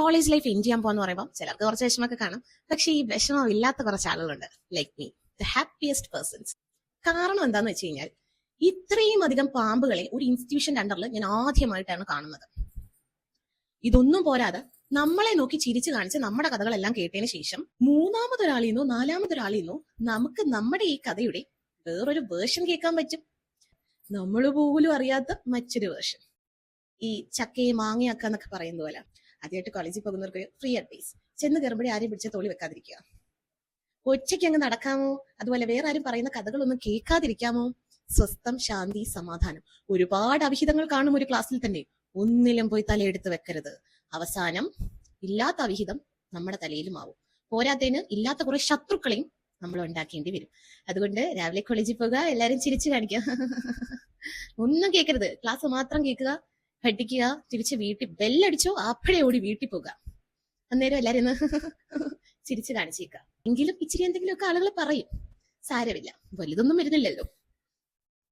College life enjoy ചെയ്യാൻ പോകാന്ന് പറയുമ്പോൾ ചിലർക്ക് കുറച്ച് വിഷമമൊക്കെ കാണും. പക്ഷെ ഈ വിഷമം ഇല്ലാത്ത കുറച്ച് ആളുകളുണ്ട്, like me, the happiest persons. കാരണം എന്താന്ന് വെച്ച് കഴിഞ്ഞാൽ ഇത്രയും അധികം പാമ്പുകളെ ഒരു ഇൻസ്റ്റിറ്റ്യൂഷന്റെ അണ്ടറിൽ ഞാൻ ആദ്യമായിട്ടാണ് കാണുന്നത്. ഇതൊന്നും പോരാതെ നമ്മളെ നോക്കി ചിരിച്ചു കാണിച്ച് നമ്മുടെ കഥകളെല്ലാം കേട്ടതിന് ശേഷം മൂന്നാമതൊരാളിന്നോ നാലാമതൊരാളിന്നോ നമുക്ക് നമ്മുടെ ഈ കഥയുടെ വേറൊരു വേർഷൻ കേൾക്കാൻ പറ്റും. നമ്മൾ പോലും അറിയാത്ത മറ്റൊരു വേർഷൻ. ഈ ചക്കയെ മാങ്ങയാക്കുക എന്നൊക്കെ പറയുന്ന പോലെ ആദ്യമായിട്ട് കോളേജിൽ പോകുന്നവർക്ക് ഫ്രീ അഡ്വൈസ്: ചെന്ന് കയറുമ്പോഴേ ആരെയും പിടിച്ച തോളി വെക്കാതിരിക്കുക. ഒറ്റയ്ക്ക് അങ്ങ് നടക്കാമോ? അതുപോലെ വേറെ ആരും പറയുന്ന കഥകളൊന്നും കേൾക്കാതിരിക്കാമോ? സ്വസ്ഥം, ശാന്തി, സമാധാനം. ഒരുപാട് അവിഹിതങ്ങൾ കാണും ഒരു ക്ലാസ്സിൽ തന്നെ. ഒന്നിലും പോയി തലയെടുത്ത് വെക്കരുത്. അവസാനം ഇല്ലാത്ത അവിഹിതം നമ്മുടെ തലയിലും ആവും. പോരാത്തതിന് ഇല്ലാത്ത കുറെ ശത്രുക്കളെയും നമ്മൾ ഉണ്ടാക്കേണ്ടി വരും. അതുകൊണ്ട് രാവിലെ കോളേജിൽ പോകുക, എല്ലാരും ചിരിച്ചു കാണിക്കുക. ഒന്നും കേൾക്കരുത്, ക്ലാസ് മാത്രം കേൾക്കുക, പഠിക്കുക, തിരിച്ച് വീട്ടിൽ ബെല്ലടിച്ചോ അപ്പഴേ ഓടി വീട്ടിൽ പോകുക. അന്നേരം എല്ലാരും ചിരിച്ചു കാണിച്ചേക്കുക. എങ്കിലും ഇച്ചിരി എന്തെങ്കിലുമൊക്കെ ആളുകൾ പറയും. സാരമില്ല, വലുതൊന്നും വരുന്നില്ലല്ലോ.